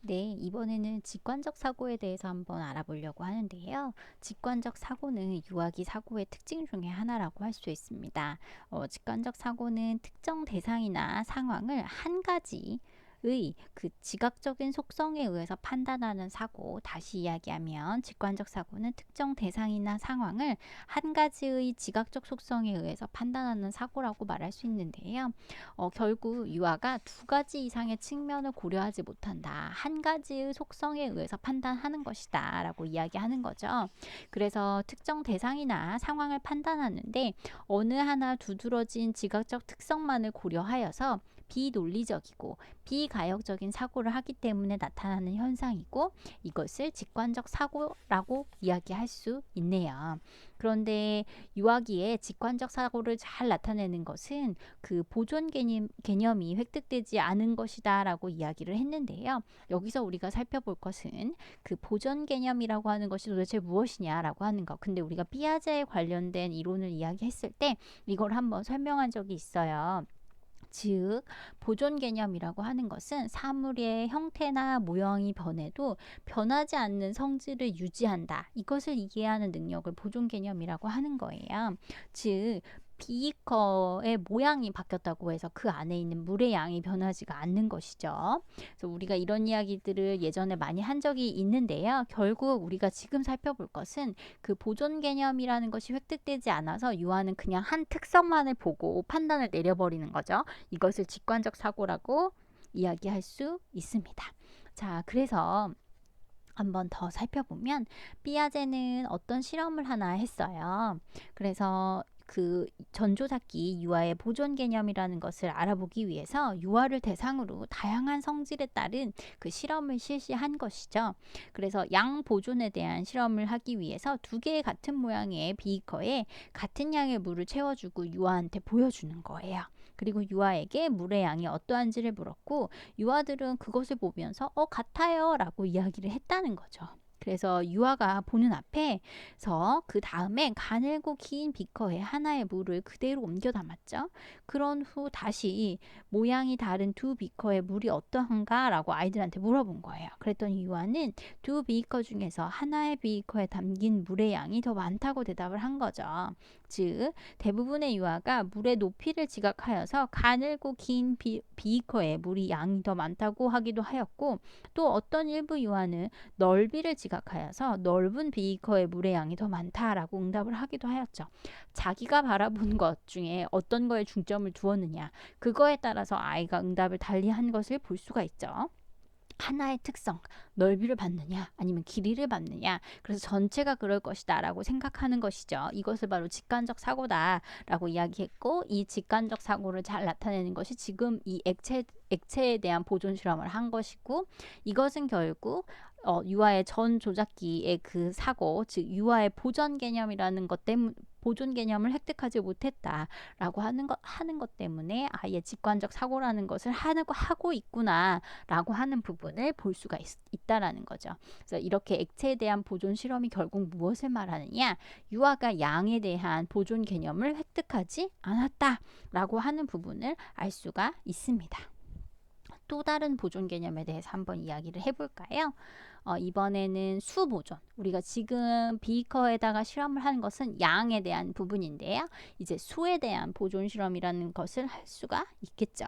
네, 이번에는 직관적 사고에 대해서 한번 알아보려고 하는데요. 직관적 사고는 유아기 사고의 특징 중에 하나라고 할 수 있습니다. 직관적 사고는 특정 대상이나 상황을 한 가지의 그 지각적인 속성에 의해서 판단하는 사고, 다시 이야기하면 직관적 사고는 특정 대상이나 상황을 한 가지의 지각적 속성에 의해서 판단하는 사고라고 말할 수 있는데요. 결국 유아가 두 가지 이상의 측면을 고려하지 못한다. 한 가지의 속성에 의해서 판단하는 것이다. 라고 이야기하는 거죠. 그래서 특정 대상이나 상황을 판단하는데 어느 하나 두드러진 지각적 특성만을 고려하여서 비논리적이고 비가역적인 사고를 하기 때문에 나타나는 현상이고 이것을 직관적 사고라고 이야기할 수 있네요. 그런데 유아기에 직관적 사고를 잘 나타내는 것은 그 보존 개념이 획득되지 않은 것이다 라고 이야기를 했는데요. 여기서 우리가 살펴볼 것은 그 보존 개념이라고 하는 것이 도대체 무엇이냐라고 하는 것. 근데 우리가 피아제에 관련된 이론을 이야기했을 때 이걸 한번 설명한 적이 있어요. 즉 보존 개념이라고 하는 것은 사물의 형태나 모형이 변해도 변하지 않는 성질을 유지한다. 이것을 이해하는 능력을 보존 개념이라고 하는 거예요. 즉 비커의 모양이 바뀌었다고 해서 그 안에 있는 물의 양이 변하지가 않는 것이죠. 그래서 우리가 이런 이야기들을 예전에 많이 한 적이 있는데요. 결국 우리가 지금 살펴볼 것은 그 보존 개념이라는 것이 획득되지 않아서 유아는 그냥 한 특성만을 보고 판단을 내려버리는 거죠. 이것을 직관적 사고라고 이야기할 수 있습니다. 자, 그래서 한번 더 살펴보면 삐아제는 어떤 실험을 하나 했어요. 그래서 그 전조잡기 유아의 보존 개념이라는 것을 알아보기 위해서 유아를 대상으로 다양한 성질에 따른 그 실험을 실시한 것이죠. 그래서 양 보존에 대한 실험을 하기 위해서 두 개의 같은 모양의 비커에 같은 양의 물을 채워주고 유아한테 보여주는 거예요. 그리고 유아에게 물의 양이 어떠한지를 물었고 유아들은 그것을 보면서 같아요 라고 이야기를 했다는 거죠. 그래서 유아가 보는 앞에서 그 다음에 가늘고 긴 비커에 하나의 물을 그대로 옮겨 담았죠. 그런 후 다시 모양이 다른 두 비커에 물이 어떠한가 라고 아이들한테 물어본 거예요. 그랬더니 유아는 두 비커 중에서 하나의 비커에 담긴 물의 양이 더 많다고 대답을 한 거죠. 즉 대부분의 유아가 물의 높이를 지각하여서 가늘고 긴 비커에 물이 양이 더 많다고 하기도 하였고 또 어떤 일부 유아는 넓이를 지각하여서 넓은 비커에 물의 양이 더 많다라고 응답을 하기도 하였죠. 자기가 바라본 것 중에 어떤 거에 중점을 두었느냐 그거에 따라서 아이가 응답을 달리한 것을 볼 수가 있죠. 하나의 특성, 넓이를 받느냐 아니면 길이를 받느냐 그래서 전체가 그럴 것이다 라고 생각하는 것이죠. 이것을 바로 직관적 사고다 라고 이야기했고 이 직관적 사고를 잘 나타내는 것이 지금 이 액체에 대한 보존 실험을 한 것이고 이것은 결국 유아의 전 조작기의 그 사고 즉 유아의 보존 개념이라는 것 때문에 보존 개념을 획득하지 못했다라고 하는 것 때문에 아예 직관적 사고라는 것을 하고 있구나라고 하는 부분을 볼 수가 있다라는 거죠. 그래서 이렇게 액체에 대한 보존 실험이 결국 무엇을 말하느냐? 유아가 양에 대한 보존 개념을 획득하지 않았다라고 하는 부분을 알 수가 있습니다. 또 다른 보존 개념에 대해서 한번 이야기를 해볼까요? 이번에는 수 보존. 우리가 지금 비커에다가 실험을 하는 것은 양에 대한 부분인데요. 이제 수에 대한 보존 실험이라는 것을 할 수가 있겠죠.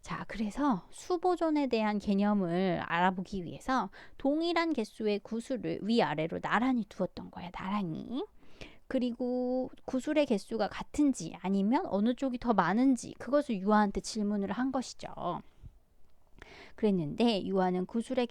자, 그래서 수 보존에 대한 개념을 알아보기 위해서 동일한 개수의 구슬을 위아래로 나란히 두었던 거예요. 나란히. 그리고 구슬의 개수가 같은지 아니면 어느 쪽이 더 많은지 그것을 유아한테 질문을 한 것이죠. 그랬는데 유아는 구슬의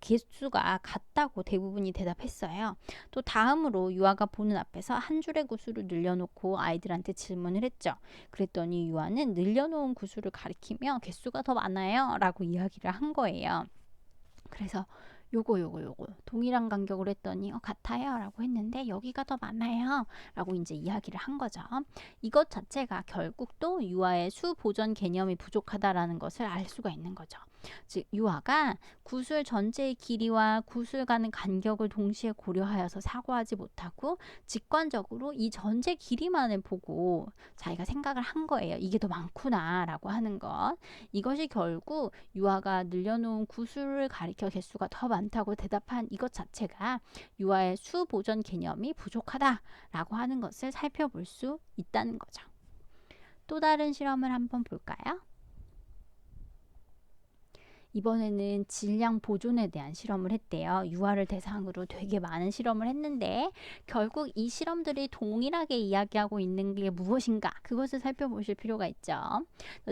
개수가 같다고 대부분이 대답했어요. 또 다음으로 유아가 보는 앞에서 한 줄의 구슬을 늘려놓고 아이들한테 질문을 했죠. 그랬더니 유아는 늘려놓은 구슬을 가리키며 개수가 더 많아요 라고 이야기를 한 거예요. 그래서 요거 동일한 간격으로 했더니 같아요 라고 했는데 여기가 더 많아요 라고 이제 이야기를 한 거죠. 이것 자체가 결국 또 유아의 수 보존 개념이 부족하다라는 것을 알 수가 있는 거죠. 즉 유아가 구슬 전체의 길이와 구슬 가는 간격을 동시에 고려하여서 사고하지 못하고 직관적으로 이 전체 길이만을 보고 자기가 생각을 한 거예요. 이게 더 많구나 라고 하는 것. 이것이 결국 유아가 늘려놓은 구슬을 가리켜 개수가 더 많다고 대답한 이것 자체가 유아의 수 보존 개념이 부족하다라고 하는 것을 살펴볼 수 있다는 거죠. 또 다른 실험을 한번 볼까요? 이번에는 질량 보존에 대한 실험을 했대요. 유아를 대상으로 되게 많은 실험을 했는데 결국 이 실험들이 동일하게 이야기하고 있는 게 무엇인가? 그것을 살펴보실 필요가 있죠.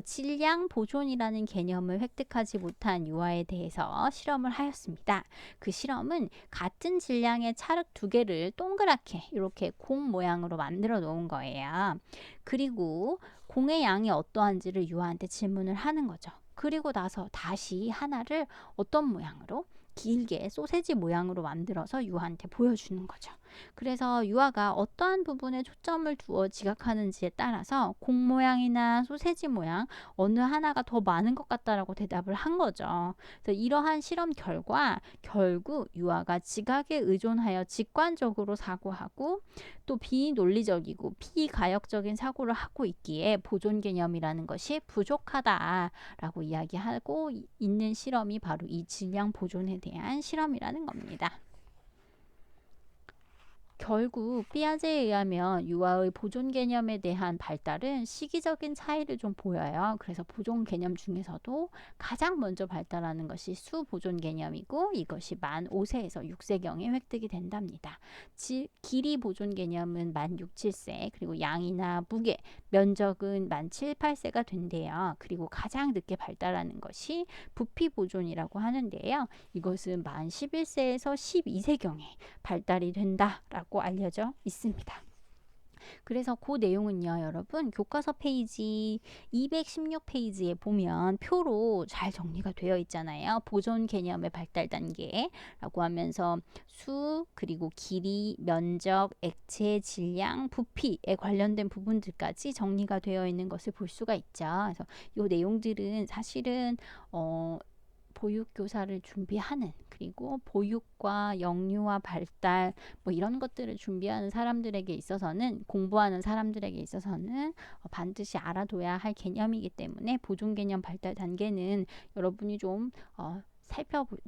질량 보존이라는 개념을 획득하지 못한 유아에 대해서 실험을 하였습니다. 그 실험은 같은 질량의 찰흙 두 개를 동그랗게 이렇게 공 모양으로 만들어 놓은 거예요. 그리고 공의 양이 어떠한지를 유아한테 질문을 하는 거죠. 그리고 나서 다시 하나를 어떤 모양으로? 길게 소세지 모양으로 만들어서 유아한테 보여주는 거죠. 그래서 유아가 어떠한 부분에 초점을 두어 지각하는지에 따라서 공 모양이나 소세지 모양 어느 하나가 더 많은 것 같다라고 대답을 한 거죠. 그래서 이러한 실험 결과 결국 유아가 지각에 의존하여 직관적으로 사고하고 또 비논리적이고 비가역적인 사고를 하고 있기에 보존 개념이라는 것이 부족하다라고 이야기하고 있는 실험이 바로 이 질량 보존에 대한 실험이라는 겁니다. 결국 피아제에 의하면 유아의 보존 개념에 대한 발달은 시기적인 차이를 좀 보여요. 그래서 보존 개념 중에서도 가장 먼저 발달하는 것이 수 보존 개념이고 이것이 만 5세에서 6세경에 획득이 된답니다. 길이 보존 개념은 만 6, 7세 그리고 양이나 무게, 면적은 만 7, 8세가 된대요. 그리고 가장 늦게 발달하는 것이 부피 보존이라고 하는데요. 이것은 만 11세에서 12세경에 발달이 된다라고 알려져 있습니다. 그래서 그 내용은요, 여러분 교과서 페이지 216페이지에 보면 표로 잘 정리가 되어 있잖아요. 보존 개념의 발달 단계라고 하면서 수, 그리고 길이, 면적, 액체, 질량, 부피에 관련된 부분들까지 정리가 되어 있는 것을 볼 수가 있죠. 그래서 이 내용들은 사실은 보육교사를 준비하는 그리고 보육과 영유아 발달 뭐 이런 것들을 준비하는 사람들에게 있어서는 공부하는 사람들에게 있어서는 반드시 알아둬야 할 개념이기 때문에 보존 개념 발달 단계는 여러분이 좀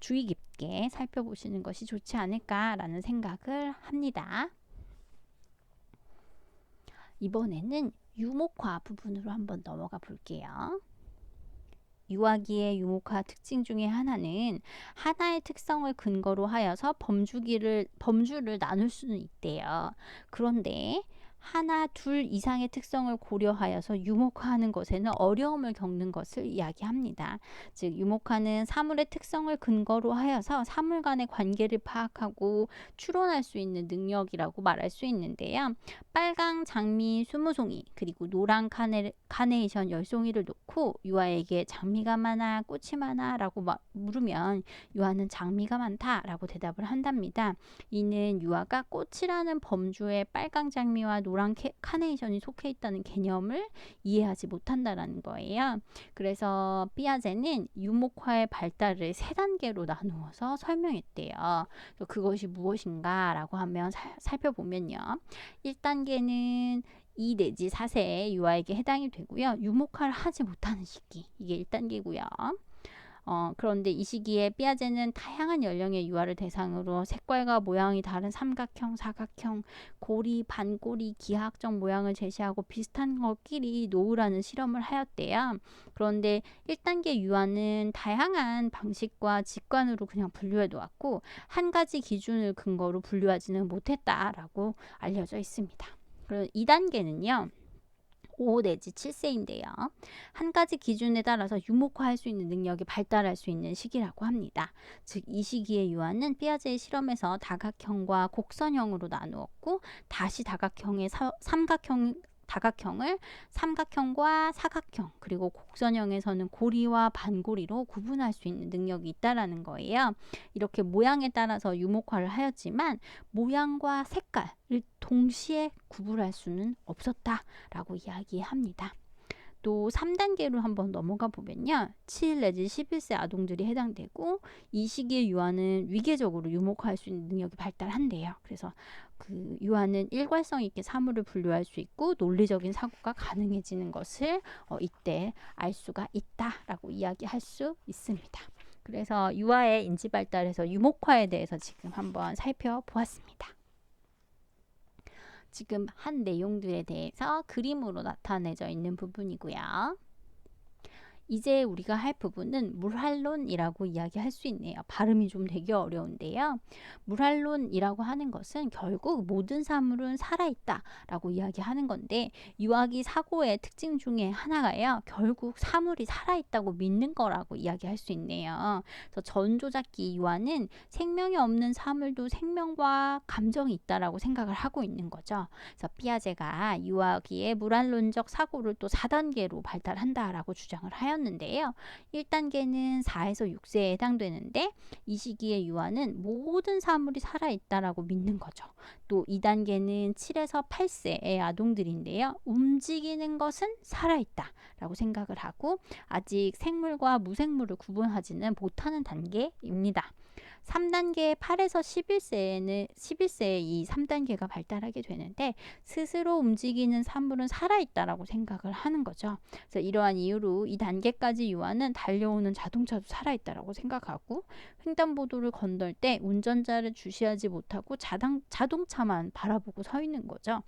주의 깊게 살펴보시는 것이 좋지 않을까라는 생각을 합니다. 이번에는 유목화 부분으로 한번 넘어가 볼게요. 유아기의 유목화 특징 중에 하나는 하나의 특성을 근거로 하여서 범주를 나눌 수는 있대요. 그런데 하나, 둘 이상의 특성을 고려하여서 유목화하는 것에는 어려움을 겪는 것을 이야기합니다. 즉 유목화는 사물의 특성을 근거로 하여서 사물 간의 관계를 파악하고 추론할 수 있는 능력이라고 말할 수 있는데요. 빨강 장미 20송이 그리고 노란 카네이션 10송이를 놓고 유아에게 장미가 많아 꽃이 많아 라고 물으면 유아는 장미가 많다 라고 대답을 한답니다. 이는 유아가 꽃이라는 범주에 빨강 장미와 노란 카네이션이 속해 있다는 개념을 이해하지 못한다라는 거예요. 그래서 피아제는 유목화의 발달을 3단계로 나누어서 설명했대요. 그것이 무엇인가 라고 하면 살펴보면요. 1단계는 2 내지 4세 유아에게 해당이 되고요. 유목화를 하지 못하는 시기 이게 1단계고요. 그런데 이 시기에 피아제는 다양한 연령의 유아를 대상으로 색깔과 모양이 다른 삼각형, 사각형, 고리, 반고리, 기하학적 모양을 제시하고 비슷한 것끼리 놓으라는 실험을 하였대요. 그런데 1단계 유아는 다양한 방식과 직관으로 그냥 분류해 놓았고 한 가지 기준을 근거로 분류하지는 못했다라고 알려져 있습니다. 그리고 2단계는요. 5 내지 7세인데요. 한 가지 기준에 따라서 유목화할 수 있는 능력이 발달할 수 있는 시기라고 합니다. 즉 이 시기의 유아는 피아제의 실험에서 다각형과 곡선형으로 나누었고 다시 다각형을 삼각형과 사각형 그리고 곡선형에서는 고리와 반고리로 구분할 수 있는 능력이 있다라는 거예요. 이렇게 모양에 따라서 유목화를 하였지만 모양과 색깔을 동시에 구분할 수는 없었다라고 이야기합니다. 또 3단계로 한번 넘어가 보면요. 7 내지 11세 아동들이 해당되고 이 시기에 유아는 위계적으로 유목할 수 있는 능력이 발달한대요. 그래서 그 유아는 일관성 있게 사물을 분류할 수 있고 논리적인 사고가 가능해지는 것을 이때 알 수가 있다라고 이야기할 수 있습니다. 그래서 유아의 인지 발달에서 유목화에 대해서 지금 한번 살펴보았습니다. 지금 한 내용들에 대해서 그림으로 나타내져 있는 부분이고요. 이제 우리가 할 부분은 물활론이라고 이야기할 수 있네요. 발음이 좀 되게 어려운데요. 물활론이라고 하는 것은 결국 모든 사물은 살아있다 라고 이야기하는 건데 유아기 사고의 특징 중에 하나가요. 결국 사물이 살아있다고 믿는 거라고 이야기할 수 있네요. 그래서 전조작기 유아는 생명이 없는 사물도 생명과 감정이 있다라고 생각을 하고 있는 거죠. 그래서 피아제가 유아기의 물활론적 사고를 또 4단계로 발달한다라고 주장을 하였는데요. 1단계는 4에서 6세에 해당되는데 이 시기에 유아는 모든 사물이 살아있다라고 믿는 거죠. 또 2단계는 7에서 8세의 아동들인데요. 움직이는 것은 살아있다라고 생각을 하고 아직 생물과 무생물을 구분하지는 못하는 단계입니다. 3단계 8에서 11세에 이 3단계가 발달하게 되는데 스스로 움직이는 사물은 살아있다라고 생각을 하는 거죠. 그래서 이러한 이유로 이 단계까지 유아는 달려오는 자동차도 살아있다라고 생각하고 횡단보도를 건널 때 운전자를 주시하지 못하고 자동차만 바라보고 서 있는 거죠.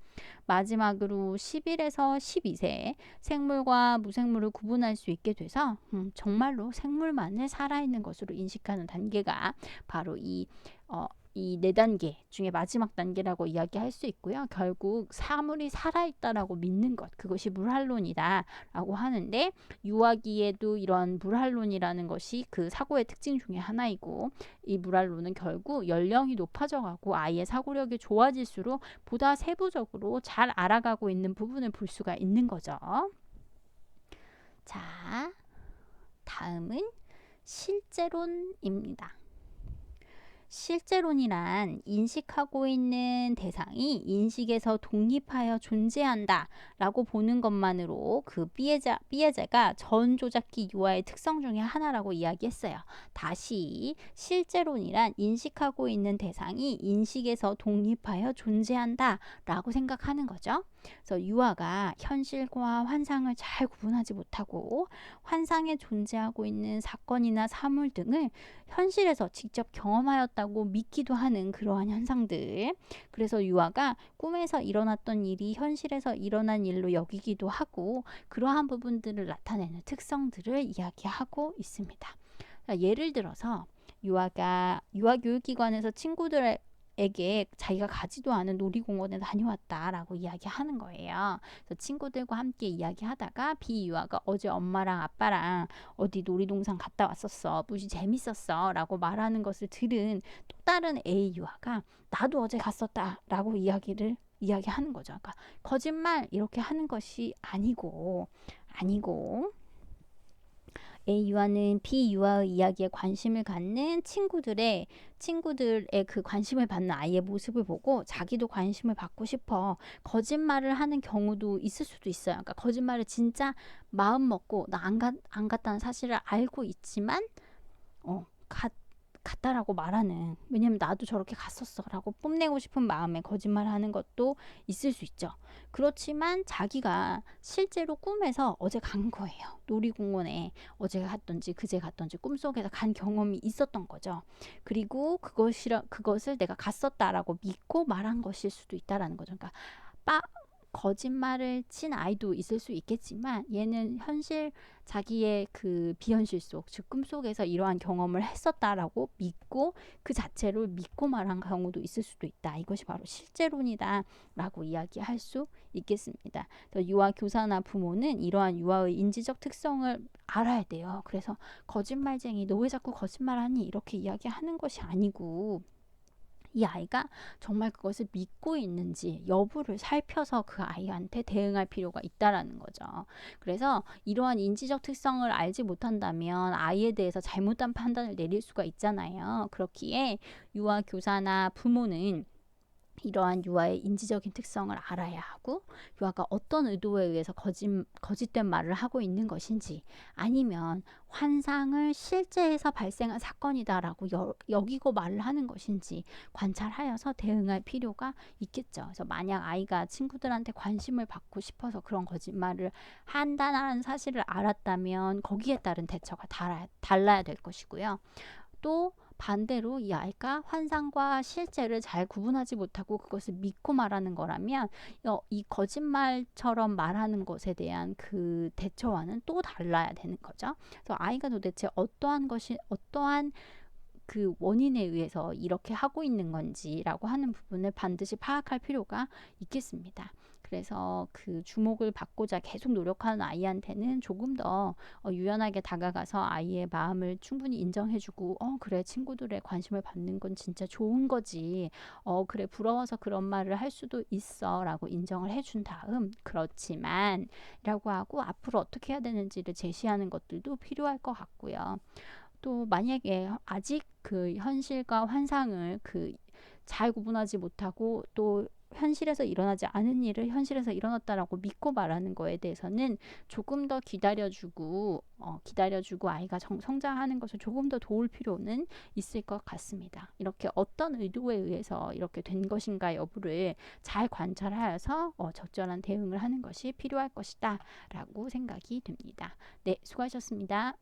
마지막으로 11에서 12세 생물과 무생물을 구분할 수 있게 돼서 정말로 생물만을 살아있는 것으로 인식하는 단계가 바로 이 4단계 중에 마지막 단계라고 이야기할 수 있고요. 결국 사물이 살아있다라고 믿는 것, 그것이 물활론이다 라고 하는데 유아기에도 이런 물활론이라는 것이 그 사고의 특징 중에 하나이고 이 물활론은 결국 연령이 높아져 가고 아이의 사고력이 좋아질수록 보다 세부적으로 잘 알아가고 있는 부분을 볼 수가 있는 거죠. 자, 다음은 실제론입니다. 실제론이란 인식하고 있는 대상이 인식에서 독립하여 존재한다 라고 보는 것만으로 그 삐에제가 전조작기 유아의 특성 중에 하나라고 이야기했어요. 다시 실제론이란 인식하고 있는 대상이 인식에서 독립하여 존재한다 라고 생각하는 거죠. 그래서 유아가 현실과 환상을 잘 구분하지 못하고 환상에 존재하고 있는 사건이나 사물 등을 현실에서 직접 경험하였다고 믿기도 하는 그러한 현상들. 그래서 유아가 꿈에서 일어났던 일이 현실에서 일어난 일로 여기기도 하고 그러한 부분들을 나타내는 특성들을 이야기하고 있습니다. 예를 들어서 유아가 유아교육기관에서 친구들에게 자기가 가지도 않은 놀이공원에 다녀왔다라고 이야기하는 거예요. 그래서 친구들과 함께 이야기하다가 B 유아가 어제 엄마랑 아빠랑 어디 놀이동산 갔다 왔었어. 무지 재밌었어. 라고 말하는 것을 들은 또 다른 A 유아가 나도 어제 갔었다. 라고 이야기하는 거죠. 그러니까 거짓말 이렇게 하는 것이 아니고 A 유아는 B 유아의 이야기에 관심을 갖는 친구들의 그 관심을 받는 아이의 모습을 보고 자기도 관심을 받고 싶어 거짓말을 하는 경우도 있을 수도 있어요. 그러니까 거짓말을 진짜 마음 먹고 나 안 갔다는 사실을 알고 있지만 갔다라고 말하는, 왜냐면 나도 저렇게 갔었어 라고 뽐내고 싶은 마음에 거짓말하는 것도 있을 수 있죠. 그렇지만 자기가 실제로 꿈에서 어제 간 거예요. 놀이공원에 어제 갔던지 그제 갔던지 꿈속에서 간 경험이 있었던 거죠. 그리고 그것을 내가 갔었다라고 믿고 말한 것일 수도 있다라는 거죠. 그러니까 거짓말을 친 아이도 있을 수 있겠지만 얘는 현실 자기의 그 비현실 속, 즉 꿈속에서 이러한 경험을 했었다라고 믿고 그 자체를 믿고 말한 경우도 있을 수도 있다. 이것이 바로 실제론이다 라고 이야기할 수 있겠습니다. 유아 교사나 부모는 이러한 유아의 인지적 특성을 알아야 돼요. 그래서 거짓말쟁이 너 왜 자꾸 거짓말하니 이렇게 이야기하는 것이 아니고 이 아이가 정말 그것을 믿고 있는지 여부를 살펴서 그 아이한테 대응할 필요가 있다라는 거죠. 그래서 이러한 인지적 특성을 알지 못한다면 아이에 대해서 잘못된 판단을 내릴 수가 있잖아요. 그렇기에 유아 교사나 부모는 이러한 유아의 인지적인 특성을 알아야 하고, 유아가 어떤 의도에 의해서 거짓된 말을 하고 있는 것인지, 아니면 환상을 실제에서 발생한 사건이다라고 여기고 말을 하는 것인지 관찰하여서 대응할 필요가 있겠죠. 그래서 만약 아이가 친구들한테 관심을 받고 싶어서 그런 거짓말을 한다는 사실을 알았다면 거기에 따른 대처가 달라야 될 것이고요. 또 반대로 이 아이가 환상과 실제를 잘 구분하지 못하고 그것을 믿고 말하는 거라면 이 거짓말처럼 말하는 것에 대한 그 대처와는 또 달라야 되는 거죠. 그래서 아이가 도대체 어떠한 그 원인에 의해서 이렇게 하고 있는 건지라고 하는 부분을 반드시 파악할 필요가 있겠습니다. 그래서 그 주목을 받고자 계속 노력하는 아이한테는 조금 더 유연하게 다가가서 아이의 마음을 충분히 인정해주고, 그래, 친구들의 관심을 받는 건 진짜 좋은 거지. 그래, 부러워서 그런 말을 할 수도 있어. 라고 인정을 해준 다음, 그렇지만 라고 하고 앞으로 어떻게 해야 되는지를 제시하는 것들도 필요할 것 같고요. 또 만약에 아직 그 현실과 환상을 잘 구분하지 못하고, 또 현실에서 일어나지 않은 일을 현실에서 일어났다라고 믿고 말하는 거에 대해서는 조금 더 기다려주고 아이가 성장하는 것을 조금 더 도울 필요는 있을 것 같습니다. 이렇게 어떤 의도에 의해서 이렇게 된 것인가 여부를 잘 관찰하여서 적절한 대응을 하는 것이 필요할 것이다 라고 생각이 듭니다. 네, 수고하셨습니다.